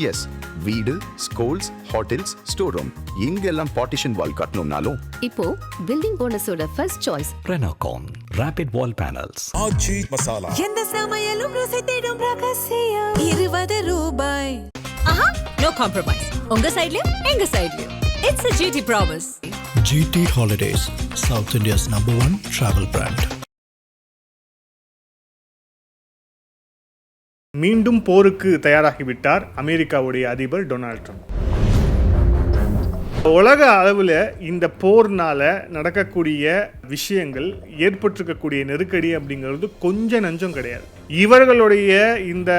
S, வீடு, schools, hotels, store room இங்கெல்லாம் partition wall கட்டணும்னாலும் இப்போ பில்டிங் ஓனர்ஸோட first choice Renocon Rapid Wall Panels. Aachi masala. எந்த சமையலும் ருசி தேடும் ரகசியம் 20 ரூபாய். No compromise. உங்க சைடுலயும் எங்க சைடுலயும். It's a GT promise. GT Holidays, South India's #1 travel brand. மீண்டும் போருக்கு தயாராகிவிட்டார் அமெரிக்காவுடைய அதிபர் டொனால்ட் ட்ரம்ப். உலக அளவில் இந்த போர்னால நடக்கக்கூடிய விஷயங்கள், ஏற்பட்டிருக்கக்கூடிய நெருக்கடி அப்படிங்கிறது கொஞ்சம் நஞ்சம் கிடையாது. இவர்களுடைய இந்த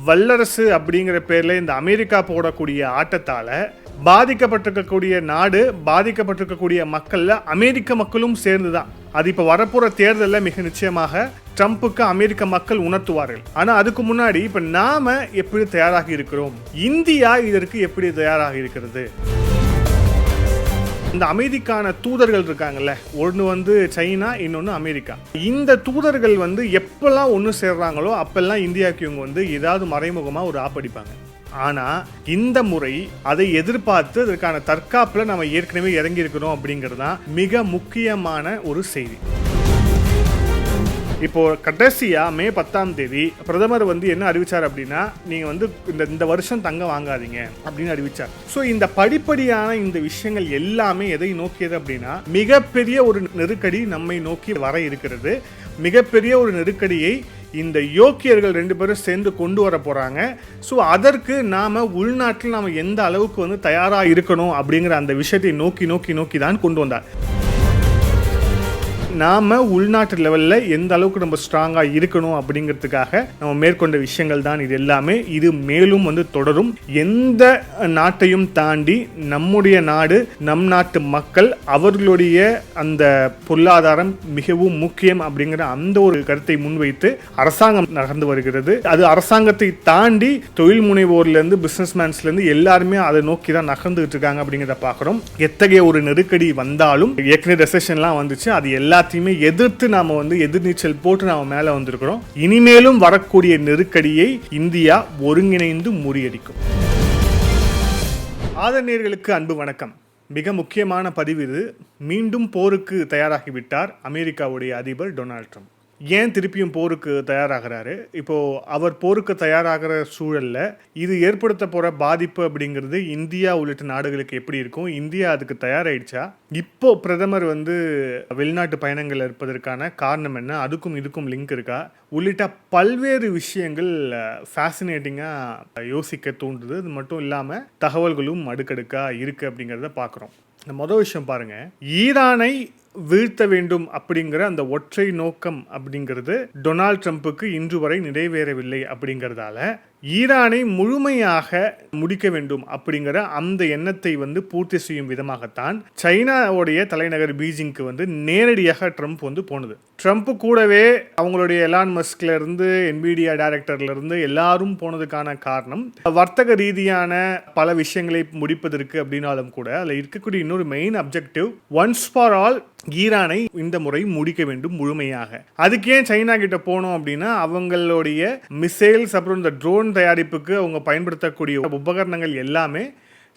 வல்லரசு அப்படிங்கிற பேரில் இந்த அமெரிக்கா போடக்கூடிய ஆட்டத்தால் பாதிக்கப்பட்டிருக்கக்கூடிய நாடு, பாதிக்கப்பட்டிருக்கக்கூடிய மக்களில் அமெரிக்க மக்களும் சேர்ந்து தான். அது இப்போ வரப்போகிற தேர்தலில் மிக நிச்சயமாக ட்ரம்ப்புக்கு அமெரிக்க மக்கள் உணர்த்துவார்கள். ஆனால் அதுக்கு முன்னாடி இப்போ நாம் எப்படி தயாராகி இருக்கிறோம், இந்தியா இதற்கு எப்படி தயாராகி இருக்கிறது? இந்த அமைதிக்கான தூதர்கள் இருக்காங்கல்ல, ஒன்று சைனா, இன்னொன்று அமெரிக்கா. இந்த தூதர்கள் எப்பெல்லாம் ஒன்று சேர்றாங்களோ அப்பெல்லாம் இந்தியாவுக்கு இவங்க ஏதாவது மறைமுகமாக ஒரு ஆப்படிப்பாங்க. ஆனால் இந்த முறை அதை எதிர்பார்த்து அதற்கான தற்காப்பில் நம்ம ஏற்கனவே இறங்கியிருக்கிறோம் அப்படிங்கிறது தான் மிக முக்கியமான ஒரு செய்தி. இப்போ கடைசியா மே 10ஆம் தேதி பிரதமர் என்ன அறிவிச்சார் அப்படின்னா, நீங்க இந்த வருஷம் தங்கம் வாங்காதீங்க அப்படின்னு அறிவிச்சார். ஸோ இந்த படிப்படியான இந்த விஷயங்கள் எல்லாமே எதை நோக்கியது அப்படின்னா, மிகப்பெரிய ஒரு நெருக்கடி நம்மை நோக்கி வர இருக்கிறது. மிகப்பெரிய ஒரு நெருக்கடியை இந்த யோக்கியர்கள் 2 பேரும் சேர்ந்து கொண்டு வர போறாங்க. ஸோ அதற்கு நாம உள்நாட்டில் நாம எந்த அளவுக்கு தயாராக இருக்கணும் அப்படிங்கிற அந்த விஷயத்தை நோக்கி நோக்கி நோக்கி தான் கொண்டு வந்தார். நாம் உள்நாட்டு லெவலில் எந்த அளவுக்கு நம்ம ஸ்ட்ராங்காக இருக்கணும் அப்படிங்கிறதுக்காக நம்ம மேற்கொண்ட விஷயங்கள் தான் இது எல்லாமே. இது மேலும் தொடரும். எந்த நாட்டையும் தாண்டி நம்முடைய நாடு, நம் நாட்டு மக்கள், அவர்களுடைய அந்த பொருளாதாரம் மிகவும் முக்கியம் அப்படிங்கிற அந்த ஒரு கருத்தை முன்வைத்து அரசாங்கம் நகர்ந்து வருகிறது. அது அரசாங்கத்தை தாண்டி தொழில் முனைவோர்லேருந்து, பிஸ்னஸ்மேன்ஸ்லேருந்து எல்லாருமே அதை நோக்கி தான் நகர்ந்துகிட்டு இருக்காங்க அப்படிங்கிறத பார்க்குறோம். எத்தகைய ஒரு நெருக்கடி வந்தாலும், ஏற்கனவே ரெசெஷன்லாம் வந்துச்சு, அது எல்லாத்தையுமே எதிர்த்து நாம எதிர்நீச்சல் போட்டு நாம மேல வந்திருக்கிறோம். இனிமேலும் வரக்கூடிய நெருக்கடியை இந்தியா ஒருங்கிணைந்து முறியடிக்கும். ஆதரணியர்களுக்கு அன்பு வணக்கம். மிக முக்கியமான பதிவு இது. மீண்டும் போருக்கு தயாராகிவிட்டார் அமெரிக்காவுடைய அதிபர் டொனால்ட் ட்ரம்ப். ஏன் திருப்பியும் போருக்கு தயாராகிறாரு? இப்போ அவர் போருக்கு தயாராகிற சூழல்ல இது ஏற்படுத்த போற பாதிப்பு அப்படிங்கிறது இந்தியா உள்ளிட்ட நாடுகளுக்கு எப்படி இருக்கும்? இந்தியா அதுக்கு தயாராயிடுச்சா? இப்போ பிரதமர் வெளிநாட்டு பயணங்கள் இருப்பதற்கான காரணம் என்ன? அதுக்கும் இதுக்கும் லிங்க் இருக்கா? உள்ளிட்ட பல்வேறு விஷயங்கள் ஃபேசினேட்டிங்காக யோசிக்க தூண்டுது. அது மட்டும் இல்லாமல் தகவல்களும் அடுக்கடுக்கா இருக்கு அப்படிங்கிறத பார்க்குறோம். இந்த மொதல் விஷயம் பாருங்க, ஈரானை வீழ்த்த வேண்டும் அப்படிங்கிற அந்த ஒற்றை நோக்கம் அப்படிங்கிறது டொனால்ட் ட்ரம்ப்புக்கு இன்று வரை நிறைவேறவில்லை. அப்படிங்கிறதால ஈரானை முழுமையாக முடிக்க வேண்டும் அப்படிங்கிற அந்த எண்ணத்தை பூர்த்தி செய்யும் விதமாகத்தான் சைனாவுடைய தலைநகர் பீஜிங்க்கு நேரடியாக ட்ரம்ப் போனது. ட்ரம்ப் கூடவே அவங்களுடைய எலான் மஸ்க்ல இருந்து, என்விடியா டைரக்டர்ல இருந்து எல்லாரும் போனதுக்கான காரணம் வர்த்தக ரீதியான பல விஷயங்களை முடிப்பதற்கு அப்படின்னாலும் கூட அதில் இருக்கக்கூடிய இன்னொரு main objective, once for all ஈரானை இந்த முறை முடிக்க வேண்டும் முழுமையாக. அதுக்கு ஏன் சைனா கிட்ட போனோம் அப்படின்னா, அவங்களுடைய மிசைல்ஸ் அப்புறம் இந்த ட்ரோன் தயாரிப்புக்கு அவங்க பயன்படுத்தக்கூடிய உபகரணங்கள் எல்லாமே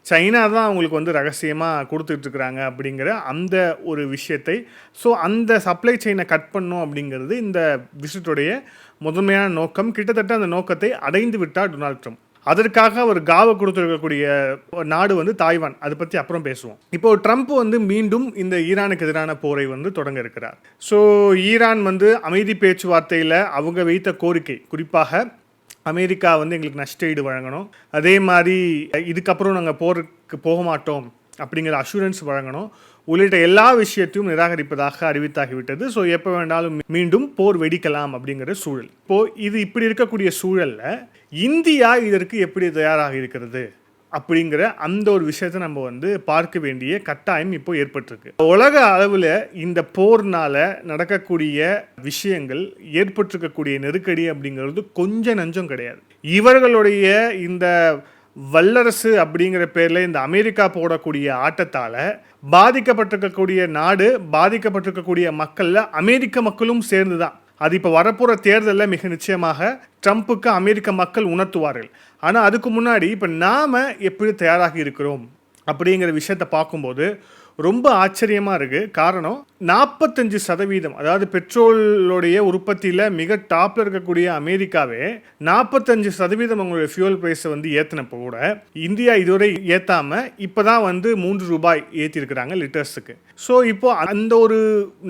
சைனா தான் அவங்களுக்கு ரகசியமாக கொடுத்துட்டு இருக்கிறாங்க அப்படிங்கிற அந்த ஒரு விஷயத்தை, ஸோ அந்த சப்ளை செயினை கட் பண்ணோம் அப்படிங்கிறது இந்த விஷயத்துடைய முதன்மையான நோக்கம். கிட்டத்தட்ட அந்த நோக்கத்தை அடைந்து விட்டார் டொனால்ட் ட்ரம்ப். அதற்காக அவர் காவ கொடுத்துருக்கக்கூடிய நாடு தாய்வான். அதை பற்றி அப்புறம் பேசுவோம். இப்போ ட்ரம்ப் மீண்டும் இந்த ஈரானுக்கு எதிரான போரை தொடங்க இருக்கிறார். ஸோ ஈரான் அமைதி பேச்சுவார்த்தையில் அவங்க வைத்த கோரிக்கை, குறிப்பாக அமெரிக்கா எங்களுக்கு நஷ்டஈடு வழங்கணும், அதே மாதிரி இதுக்கப்புறம் நாங்கள் போருக்கு போக மாட்டோம் அப்படிங்கிற அஷூரன்ஸ் வழங்கணும், உள்ளிட்ட எல்லா விஷயத்தையும் நிராகரிப்பதாக அறிவித்தாகிவிட்டது. ஸோ எப்போ வேண்டாலும் மீண்டும் போர் வெடிக்கலாம் அப்படிங்கிற சூழல். இப்போது இது இப்படி இருக்கக்கூடிய சூழலில் இந்தியா இதற்கு எப்படி தயாராக இருக்கிறது அப்படிங்கிற அந்த ஒரு விஷயத்தை நம்ம பார்க்க வேண்டிய கட்டாயம் இப்போ ஏற்பட்டிருக்கு. உலக அளவில் இந்த போர்னால நடக்கக்கூடிய விஷயங்கள், ஏற்பட்டிருக்கக்கூடிய நெருக்கடி அப்படிங்கிறது கொஞ்சம் நஞ்சம் கிடையாது. இவர்களுடைய இந்த வல்லரசு அப்படிங்கிற பேரில் இந்த அமெரிக்கா போடக்கூடிய ஆட்டத்தால் பாதிக்கப்பட்டிருக்கக்கூடிய நாடு, பாதிக்கப்பட்டிருக்கக்கூடிய மக்களில் அமெரிக்க மக்களும் சேர்ந்து தான். அது இப்போ வரப்போகிற தேர்தலில் மிக நிச்சயமாக ட்ரம்ப்புக்கு அமெரிக்க மக்கள் உணர்த்துவார்கள். ஆனால் அதுக்கு முன்னாடி இப்போ நாம் எப்படி தயாராகி இருக்கிறோம் அப்படிங்கிற விஷயத்தை பார்க்கும்போது ரொம்ப ஆச்சரியமாக இருக்குது. காரணம் 45%, அதாவது பெட்ரோலுடைய உற்பத்தியில் மிக டாப்பில் இருக்கக்கூடிய அமெரிக்காவே 45% அவங்களுடைய ஃபியூல் ப்ரைஸை வந்து ஏற்றினப்போ கூட இந்தியா இதுவரை ஏற்றாமல் இப்போ தான் வந்து $3 ஏற்றிருக்கிறாங்க லிட்டர்ஸுக்கு. ஸோ இப்போது அந்த ஒரு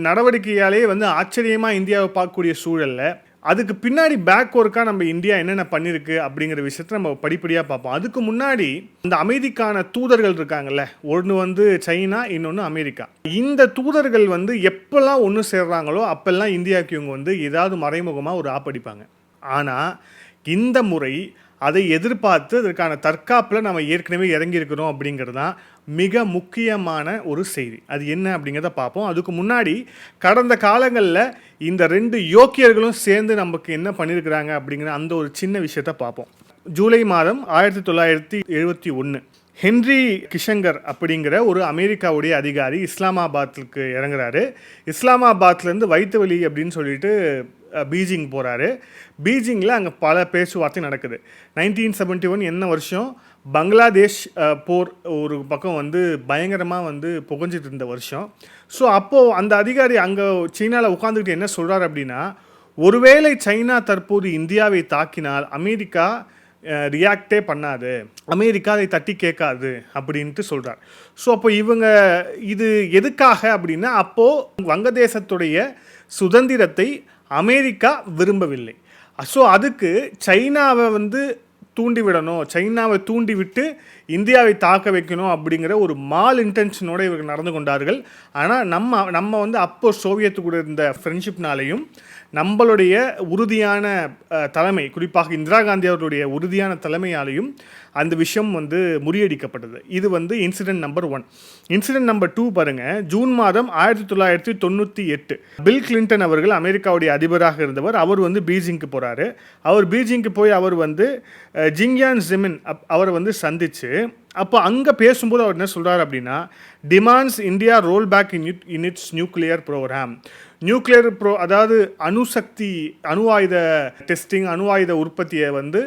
நடவடிக்கையாலே வந்து ஆச்சரியமாக இந்தியாவை பார்க்கக்கூடிய சூழலில் அதுக்கு பின்னாடி பேக் ஒர்க்காக நம்ம இந்தியா என்னென்ன பண்ணியிருக்கு அப்படிங்கிற விஷயத்தை நம்ம படிப்படியாக பார்ப்போம். அதுக்கு முன்னாடி இந்த அமைதிக்கான தூதர்கள் இருக்காங்கல்ல, ஒன்று வந்து சைனா, இன்னொன்று அமெரிக்கா. இந்த தூதர்கள் வந்து எப்போல்லாம் ஒன்று சேர்றாங்களோ அப்போல்லாம் இந்தியாவுக்கு இவங்க வந்து ஏதாவது மறைமுகமாக ஒரு ஆப்படிப்பாங்க. ஆனால் இந்த முறை அதை எதிர்பார்த்து அதற்கான தற்காப்பில் நம்ம ஏற்கனவே இறங்கியிருக்கிறோம் அப்படிங்கிறது தான் மிக முக்கியமான ஒரு செய்தி. அது என்ன அப்படிங்கிறத பார்ப்போம். அதுக்கு முன்னாடி கடந்த காலங்களில் இந்த 2 யோக்கியர்களும் சேர்ந்து நமக்கு என்ன பண்ணியிருக்கிறாங்க அப்படிங்கிற அந்த ஒரு சின்ன விஷயத்தை பார்ப்போம். ஜூலை மாதம் 1971 ஹென்ரி கிஷங்கர் அப்படிங்கிற ஒரு அமெரிக்காவுடைய அதிகாரி இஸ்லாமாபாத்துக்கு இறங்குறாரு. இஸ்லாமாபாத்லேருந்து வயிற்று வலி அப்படின்னு சொல்லிட்டு பீஜிங் போகிறாரு. பீஜிங்கில் அங்கே பல பேச்சுவார்த்தை நடக்குது. 1971 என்ன வருஷம், பங்களாதேஷ் போர் ஒரு பக்கம் வந்து பயங்கரமாக வந்து புகஞ்சிட்டு இருந்த வருஷம். ஸோ அப்போது அந்த அதிகாரி அங்கே சீனாவில் உட்காந்துக்கிட்டு என்ன சொல்கிறார் அப்படின்னா, ஒருவேளை சைனா தற்போது இந்தியாவை தாக்கினால் அமெரிக்கா ரியாக்டே பண்ணாது, அமெரிக்கா அதை தட்டி கேட்காது அப்படின்ட்டு சொல்கிறார். ஸோ அப்போ இவங்க இது எதுக்காக அப்படின்னா, அப்போது வங்கதேசத்துடைய சுதந்திரத்தை அமெரிக்கா விரும்பவில்லை. ஸோ அதுக்கு சைனாவை வந்து தூண்டிவிடணும், சைனாவை தூண்டிவிட்டு இந்தியாவை தாக்க வைக்கணும் அப்படிங்கிற ஒரு மால் இன்டென்ஷனோடு இவர்கள் நடந்து கொண்டார்கள். ஆனால் நம்ம வந்து அப்போ சோவியத்து கூட இருந்த ஃப்ரெண்ட்ஷிப்னாலையும் நம்மளுடைய உறுதியான தலைமை, குறிப்பாக இந்திரா காந்தி அவர்களுடைய உறுதியான தலைமையாலையும் அந்த விஷயம் வந்து முறியடிக்கப்பட்டது. இது வந்து இன்சிடென்ட் நம்பர் 1. இன்சிடென்ட் நம்பர் 2 பாருங்கள். ஜூன் மாதம் 1998 பில் கிளின்டன் அவர்கள் அமெரிக்காவுடைய அதிபராக இருந்தவர். அவர் வந்து பீஜிங்க்கு போகிறாரு. அவர் பீஜிங்க்கு போய் அவர் வந்து ஜிங்யான் ஜிமின் அவரை வந்து சந்தித்து அப்போ அங்கே பேசும்போது அவர் என்ன சொல்கிறார் அப்படின்னா, demands India roll back in its nuclear program. Nuclear அதாவது அணுசக்தி, அணு ஆயுத டெஸ்டிங், அணு ஆயுத உற்பத்தியை வந்து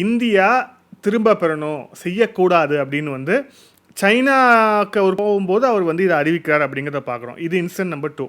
இந்தியா திரும்ப பெறணும், செய்யக்கூடாது அப்படின்னு வந்து சைனாக்கு அவர் போகும்போது அவர் வந்து இதை அறிவிக்கிறார் அப்படிங்கிறத பார்க்குறோம். இது இன்சிடென்ட் நம்பர் 2.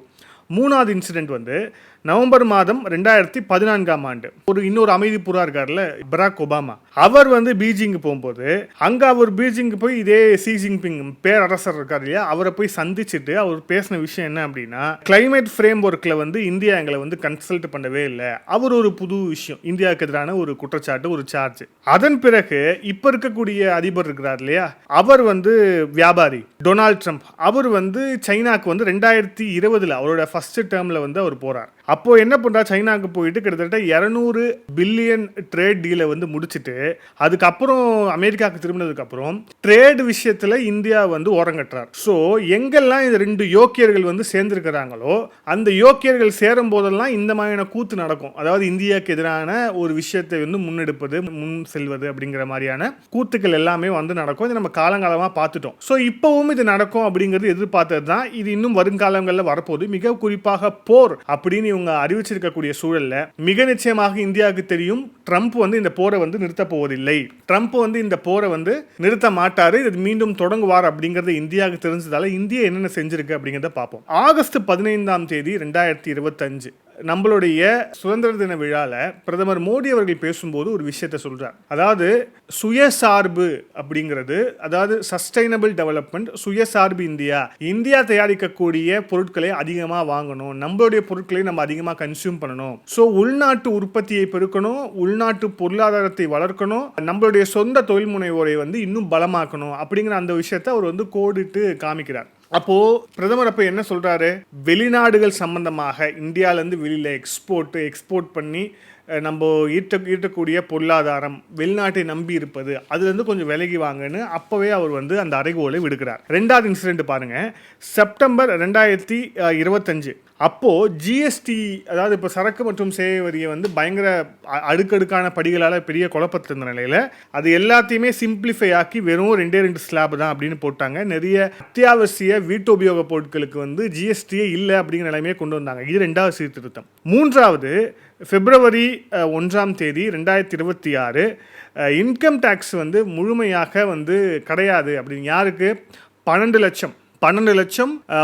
3வது இன்சிடென்ட் வந்து நவம்பர் மாதம் 2014 இன்னொரு அமைதி புறா இருக்கார்ல, பராக் ஒபாமா, அவர் வந்து பீஜிங்கு போகும்போது அங்கே அவர் பீஜிங்கு போய் இதே ஷி ஜின்பிங் பேரரசர் இருக்கார் இல்லையா, அவரை போய் சந்திச்சுட்டு அவர் பேசின விஷயம் என்ன அப்படின்னா, கிளைமேட் ஃப்ரேம் ஒர்க்கில் வந்து இந்தியா எங்களை வந்து கன்சல்ட் பண்ணவே இல்லை. அவர் ஒரு புது விஷயம், இந்தியாவுக்கு எதிரான ஒரு குற்றச்சாட்டு, ஒரு சார்ஜ். அதன் பிறகு இப்போ இருக்கக்கூடிய அதிபர் இருக்கிறார் இல்லையா, அவர் வந்து வியாபாரி டொனால்ட் ட்ரம்ப், அவர் வந்து சைனாக்கு வந்து 2020 அவரோட ஃபர்ஸ்ட் டேர்மில் வந்து அவர் போகிறார். அப்போது என்ன பண்ணுறா, சைனாவுக்கு போயிட்டு கிட்டத்தட்ட 200 பில்லியன் ட்ரேட் டீலை வந்து முடிச்சுட்டு அதுக்கப்புறம் அமெரிக்காவுக்கு திரும்பினதுக்கப்புறம் ட்ரேட் விஷயத்தில் இந்தியா வந்து ஓரங்கட்டுறார். ஸோ எங்கெல்லாம் இந்த 2 யோக்கியர்கள் வந்து சேர்ந்துருக்கிறாங்களோ அந்த யோக்கியர்கள் சேரும் போதெல்லாம் இந்த மாதிரியான கூத்து நடக்கும். அதாவது இந்தியாவுக்கு எதிரான ஒரு விஷயத்தை வந்து முன்னெடுப்பது, முன் செல்வது அப்படிங்கிற மாதிரியான கூத்துக்கள் எல்லாமே வந்து நடக்கும். இது நம்ம காலங்காலமாக பார்த்துட்டோம். ஸோ இப்போவும் இது நடக்கும் அப்படிங்கிறது எதிர்பார்த்தது தான். இது இன்னும் வருங்காலங்களில் வரப்போகுது. மிக குறிப்பாக போர் அப்படின்னு இவங்க அறிவிச்சிருக்கக்கூடிய சூழல்ல மிக நிச்சயமாக இந்தியாவுக்கு தெரியும், ட்ரம்ப் வந்து இந்த போரை வந்து நிறுத்த போவதில்லை, ட்ரம்ப் வந்து இந்த போரை வந்து நிறுத்த மாட்டாரு, இது மீண்டும் தொடங்குவார் அப்படிங்கிறது இந்தியாவுக்கு தெரிஞ்சதால இந்தியா என்னென்ன செஞ்சிருக்கு அப்படிங்கிறத பார்ப்போம். ஆகஸ்ட் 15 2025 நம்மளுடைய சுதந்திர தின விழாவில் பிரதமர் மோடி அவர்கள் பேசும்போது ஒரு விஷயத்தை சொல்றார். அதாவது சுயசார்பு அப்படிங்கிறது, அதாவது சஸ்டைனபிள் டெவலப்மெண்ட், சுயசார்பு இந்தியா தயாரிக்கக்கூடிய பொருட்களை அதிகமாக வாங்கணும், நம்மளுடைய பொருட்களை நம்ம அதிகமாக கன்சியூம் பண்ணணும். ஸோ உள்நாட்டு உற்பத்தியை பெருக்கணும், உள்நாட்டு பொருளாதாரத்தை வளர்க்கணும், நம்மளுடைய சொந்த தொழில் முனைவோரை வந்து இன்னும் பலமாக்கணும் அப்படிங்கிற அந்த விஷயத்தை அவர் வந்து கோடிட்டு காமிக்கிறார். அப்போது பிரதமர் அப்போ என்ன சொல்கிறாரு, வெளிநாடுகள் சம்பந்தமாக இந்தியாவிலேருந்து வெளியில் எக்ஸ்போர்ட் பண்ணி நம்ம ஈட்டக்கூடிய பொருளாதாரம், வெளிநாட்டை நம்பி இருப்பது, அதுலேருந்து கொஞ்சம் விலகி வாங்கன்னு அப்போவே அவர் வந்து அந்த அறைகோலை விடுக்கிறார். 2வது இன்சிடென்ட் பாருங்க, செப்டம்பர் 2025 அப்போது ஜிஎஸ்டி, அதாவது இப்போ சரக்கு மற்றும் சேவை வரியை வந்து பயங்கர அடுக்கடுக்கான படிகளால் பெரிய குழப்பத்தில் இருந்த நிலையில் அது எல்லாத்தையுமே சிம்பிளிஃபை ஆக்கி வெறும் 2 ஸ்லாப் தான் அப்படின்னு போட்டாங்க. நிறைய அத்தியாவசிய வீட்டுபயோக பொருட்களுக்கு வந்து ஜிஎஸ்டியே இல்லை அப்படிங்கிற நிலைமையை கொண்டு வந்தாங்க. இது 2வது சீர்திருத்தம். 3வது பிப்ரவரி 1 2026 இன்கம் டேக்ஸ் வந்து முழுமையாக வந்து கிடையாது அப்படின்னு. யாருக்கு? 12 லட்சம்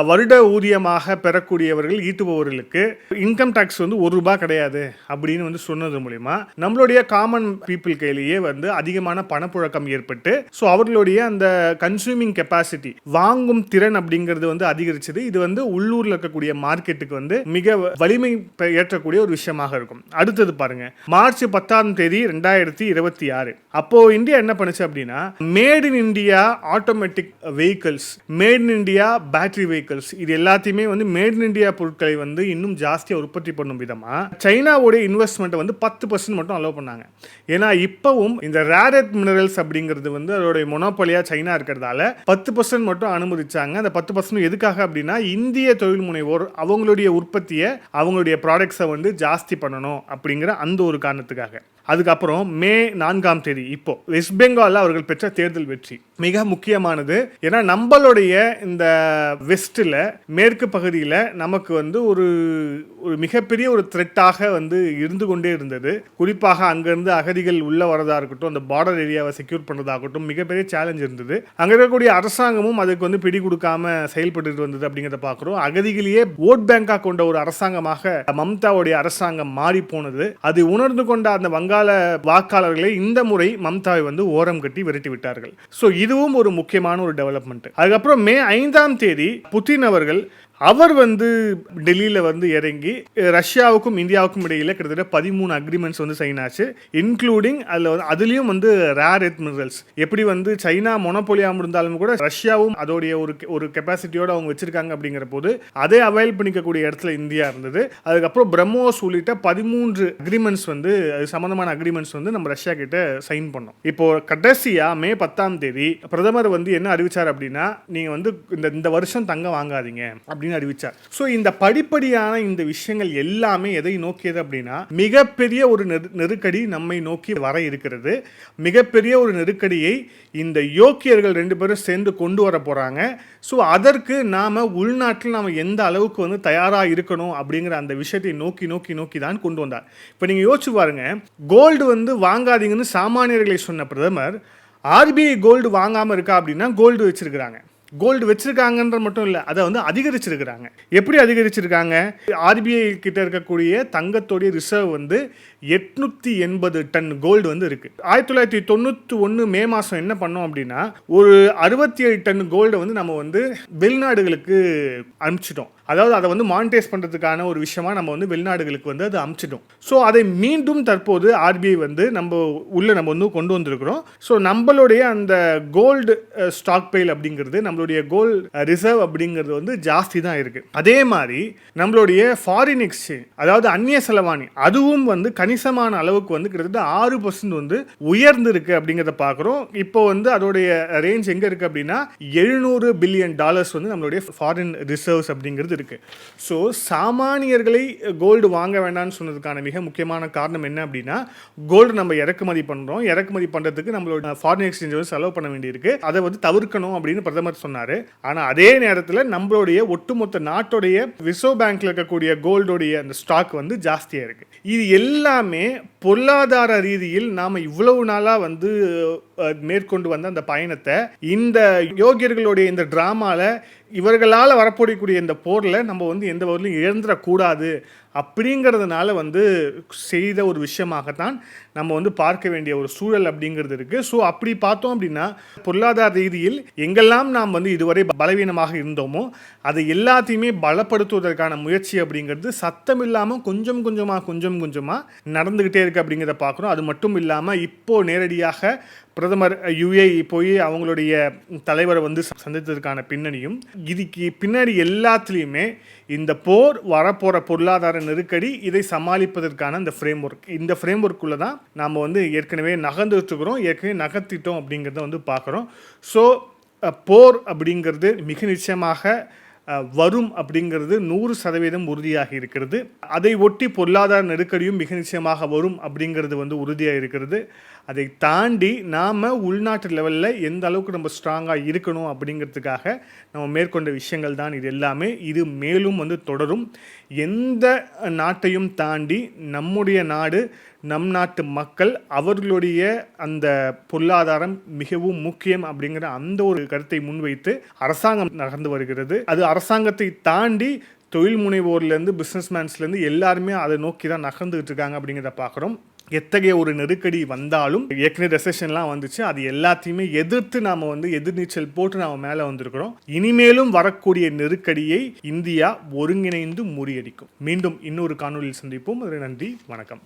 வருட ஊதியமாக பெறக்கூடியவர்கள், ஈட்டுபவர்களுக்கு இன்கம் டேக்ஸ் வந்து ₹1 கிடையாது அப்படின்னு வந்து சொன்னது மூலிமா நம்மளுடைய காமன் பீப்புள் கையிலேயே வந்து அதிகமான பணப்புழக்கம் ஏற்பட்டு ஸோ அவர்களுடைய அந்த கன்சூமிங் கெப்பாசிட்டி, வாங்கும் திறன் அப்படிங்கிறது வந்து அதிகரிச்சது. இது வந்து உள்ளூரில் இருக்கக்கூடிய மார்க்கெட்டுக்கு வந்து மிக வலிமை ஏற்றக்கூடிய ஒரு விஷயமாக இருக்கும். அடுத்தது பாருங்க, மார்ச் 10 2026 அப்போ இந்தியா என்ன பண்ணுச்சு அப்படின்னா, made in India automatic vehicles, made in India battery vehicles, இது எல்லாத்தையுமே வந்து மேட் இன் இந்தியா பொருட்களை வந்து இன்னும் ஜாஸ்தியாக உற்பத்தி பண்ணும் விதமாக சைனாவோடைய இன்வெஸ்ட்மெண்ட்டை வந்து 10% மட்டும் அலோவ் பண்ணாங்க. ஏன்னா இப்போவும் இந்த ரேர் எர்த் மினரல்ஸ் அப்படிங்கிறது வந்து அதோடைய மொனோபொலியா சைனா இருக்கிறதால 10% மட்டும் அனுமதிச்சாங்க. அந்த 10% எதுக்காக அப்படின்னா, இந்திய தொழில் முனைவோர் அவங்களுடைய உற்பத்தியை, அவங்களுடைய ப்ராடக்ட்ஸை வந்து ஜாஸ்தி பண்ணணும் அப்படிங்கிற அந்த ஒரு காரணத்துக்காக. அதுக்கப்புறம் மே 4 இப்போ வெஸ்ட் பெங்காலில் அவர்கள் பெற்ற தேர்தல் வெற்றி மிக முக்கியமானது. ஏன்னா நம்மளுடைய இந்த வெஸ்ட்டில், மேற்கு பகுதியில் நமக்கு வந்து ஒரு மிகப்பெரிய ஒரு த்ரெட்டாக வந்து இருந்து கொண்டே இருந்தது. குறிப்பாக அங்கேருந்து அகதிகள் உள்ள வரதா இருக்கட்டும், அந்த பார்டர் ஏரியாவை செக்யூர் பண்ணுறதாகட்டும், மிகப்பெரிய சேலஞ்ச் இருந்தது. அங்கே இருக்கக்கூடிய அரசாங்கமும் அதுக்கு வந்து பிடி கொடுக்காம செயல்பட்டு வந்தது அப்படிங்கிறத பார்க்குறோம். அகதிகளையே ஓட் பேங்காக கொண்ட ஒரு அரசாங்கமாக மம்தாவுடைய அரசாங்கம் மாறி போனது. அது உணர்ந்து கொண்ட அந்த வங்காள வாக்காளர்களை இந்த முறை மம்தாவை வந்து ஓரம் கட்டி விரட்டி விட்டார்கள். ஸோ இதுவும் ஒரு முக்கியமான ஒரு டெவலப்மெண்ட். அதுக்கப்புறம் மே 5 புதின் அவர்கள் அவர் வந்து டெல்லியில் வந்து இறங்கி ரஷ்யாவுக்கும் இந்தியாவுக்கும் இடையில் கிட்டத்தட்ட 13 அக்ரிமெண்ட்ஸ் வந்து சைன் ஆச்சு. இன்க்ளூடிங் அதுலேயும் வந்து ரேர் எர்த் மினரல்ஸ். எப்படி வந்து சைனா மொனோபோலியாக இருந்தாலும் கூட ரஷ்யாவும் அதோடைய ஒரு கெப்பாசிட்டியோடு அவங்க வச்சிருக்காங்க அப்படிங்கிற போது அதை அவைல் பண்ணிக்கக்கூடிய இடத்துல இந்தியா இருந்தது. அதுக்கப்புறம் பிரம்மோஸ் உள்ளிட்ட 13 அக்ரிமெண்ட்ஸ் வந்து அது சம்மந்தமான அக்ரிமெண்ட்ஸ் வந்து நம்ம ரஷ்யா கிட்ட சைன் பண்ணோம். இப்போ கடைசியாக மே 10 பிரதமர் வந்து என்ன அறிவிச்சார் அப்படின்னா, நீங்கள் வந்து இந்த வருஷம் தங்கம் வாங்காதீங்க அப்படின்னு அறிவிச்சார். சோ இந்த படிப்படியான இந்த விஷயங்கள் எல்லாமே எதை நோக்கியது அப்படின்னா, மிகப்பெரிய ஒரு நெருக்கடி நம்மை நோக்கி வர இருக்கிறது. மிகப்பெரிய ஒரு நெருக்கடியை இந்த யோக்கியர்கள் 2 பேரும் சேர்ந்து கொண்டு வர போறாங்க. ஸோ அதற்கு நாம உள்நாட்டில் நாம எந்த அளவுக்கு வந்து தயாராக இருக்கணும் அப்படிங்கிற அந்த விஷயத்தை நோக்கி தான் கொண்டு வந்தார். இப்போ நீங்கள் யோசிச்சு பாருங்க, கோல்டு வந்து வாங்காதீங்கன்னு சாமானியர்களை சொன்ன பிரதமர் ஆர்பிஐ கோல்டு வாங்காமல் இருக்கா அப்படின்னா, கோல்டு வச்சிருக்கிறாங்க. கோல்டு வச்சிருக்காங்கன்ற மட்டும் இல்லை, அதை வந்து அதிகரிச்சிருக்கிறாங்க. எப்படி அதிகரிச்சிருக்காங்க? ஆர்பிஐ கிட்ட இருக்கக்கூடிய தங்கத்தோடைய ரிசர்வ் வந்து 880 டன் கோல்டு வந்து இருக்கு. 1991 மே மாதம் என்ன பண்ணோம் அப்படின்னா, ஒரு 67 டன் கோல்டை வந்து நம்ம வந்து வெளிநாடுகளுக்கு அனுப்பிச்சிட்டோம். அதாவது அதை வந்து மானிட்டைஸ் பண்ணுறதுக்கான ஒரு விஷயமா நம்ம வந்து வெளிநாடுகளுக்கு வந்து அதை அனுப்பிச்சிட்டோம். ஸோ அதை மீண்டும் தற்போது ஆர்பிஐ வந்து நம்ம வந்து கொண்டு வந்திருக்கிறோம். ஸோ நம்மளுடைய அந்த கோல்டு ஸ்டாக் பைல் அப்படிங்கிறது, நம்மளுடைய கோல்டு ரிசர்வ் அப்படிங்கிறது வந்து ஜாஸ்தி தான் இருக்கு. அதே மாதிரி நம்மளுடைய ஃபாரின் எக்ஸ்சேஞ்ச், அதாவது அந்நிய செலவாணி, அதுவும் வந்து கணிசமான அளவுக்கு வந்து கிட்டத்தட்ட 6% வந்து உயர்ந்து இருக்கு அப்படிங்கிறத பார்க்குறோம். இப்போ வந்து அதோடைய ரேஞ்ச் எங்கே இருக்கு அப்படின்னா, $700 பில்லியன் வந்து நம்மளுடைய ஃபாரின் ரிசர்வ்ஸ் அப்படிங்கிறது இருக்கு. ஸோ சாமானியர்களை கோல்டு வாங்க வேண்டாம்னு சொன்னதுக்கான மிக முக்கியமான காரணம் என்ன அப்படின்னா, கோல்டு நம்ம இறக்குமதி பண்றோம், இறக்குமதி பண்றதுக்கு நம்மளோட ஃபாரின் எக்ஸ்சேஞ்ச் வந்து செலவு பண்ண வேண்டியிருக்கு, அதை வந்து தவிர்க்கணும் அப்படின்னு பிரதமர் சொன்னாரு. ஆனா அதே நேரத்தில் நம்மளுடைய ஒட்டுமொத்த நாட்டுடைய ரிசர்வ் பேங்க்ல இருக்கக்கூடிய கோல்டோடைய அந்த ஸ்டாக் வந்து ஜாஸ்தியா இருக்கு. இது எல்லாமே பொருளாதார ரீதியில் நாம இவ்வளவு நாளா வந்து மேற்கொண்டு வந்த அந்த பயணத்தை இந்த யோகியர்களுடைய இந்த டிராமால இவர்களால் வரப்போடக்கூடிய இந்த போரில் நம்ம வந்து எந்த வகையிலும் இழந்துடக்கூடாது அப்படிங்கிறதுனால வந்து செய்த ஒரு விஷயமாகத்தான் நம்ம வந்து பார்க்க வேண்டிய ஒரு சூழல் அப்படிங்கிறது இருக்குது. ஸோ அப்படி பார்த்தோம் அப்படின்னா, பொருளாதார ரீதியில் எங்கெல்லாம் நாம் வந்து இதுவரை பலவீனமாக இருந்தோமோ அதை எல்லாத்தையுமே பலப்படுத்துவதற்கான முயற்சி அப்படிங்கிறது சத்தம் இல்லாமல் கொஞ்சம் கொஞ்சமாக நடந்துக்கிட்டே இருக்குது அப்படிங்கிறத பார்க்குறோம். அது மட்டும் இல்லாமல் இப்போது நேரடியாக பிரதமர் யுஏஇ போய் அவங்களுடைய தலைவரை வந்து சந்தித்ததற்கான பின்னணியும், இதுக்கு பின்னாடி எல்லாத்துலேயுமே இந்த போர் வரப்போகிற பொருளாதார பொருளாதார நெருக்கடி, இதை சமாளிப்பதற்கான இந்த ஃப்ரேம் ஒர்க், இந்த ஃப்ரேம் ஒர்க்குள்ளே தான் நாம் வந்து ஏற்கனவே நகர்ந்துட்டுருக்குறோம், ஏற்கனவே நகர்த்திட்டோம் அப்படிங்கிறத வந்து பார்க்குறோம். ஸோ போர் அப்படிங்கிறது மிக நிச்சயமாக வரும் அப்படிங்கிறது 100% உறுதியாக இருக்கிறது. அதை ஒட்டி பொருளாதார நெருக்கடியும் மிக நிச்சயமாக வரும் அப்படிங்கிறது வந்து உறுதியாக இருக்கிறது. அதை தாண்டி நாம் உள்நாட்டு லெவலில் எந்த அளவுக்கு நம்ம ஸ்ட்ராங்காக இருக்கணும் அப்படிங்கிறதுக்காக நம்ம மேற்கொண்ட விஷயங்கள் தான் இது எல்லாமே. இது மேலும் வந்து தொடரும். எந்த நாட்டையும் தாண்டி நம்முடைய நாடு, நம் நாட்டு மக்கள், அவர்களுடைய அந்த பொருளாதாரம் மிகவும் முக்கியம் அப்படிங்கிற அந்த ஒரு கருத்தை முன்வைத்து அரசாங்கம் நகர்ந்து வருகிறது. அது அரசாங்கத்தை தாண்டி தொழில் முனைவோர்லேருந்து பிஸ்னஸ்மேன்ஸ்லேருந்து எல்லாருமே அதை நோக்கி தான் நகர்ந்துகிட்டு இருக்காங்க அப்படிங்கிறத பார்க்குறோம். எத்தகைய ஒரு நெருக்கடி வந்தாலும், ஏற்கனவே ரெசெஷன்லாம் வந்துச்சு, அது எல்லாத்தையுமே எதிர்த்து நாம் வந்து எதிர்நீச்சல் போட்டு நாம் மேலே வந்திருக்கிறோம். இனிமேலும் வரக்கூடிய நெருக்கடியை இந்தியா ஒருங்கிணைந்து முறியடிக்கும். மீண்டும் இன்னொரு காணொலியில் சந்திப்போம். நன்றி, வணக்கம்.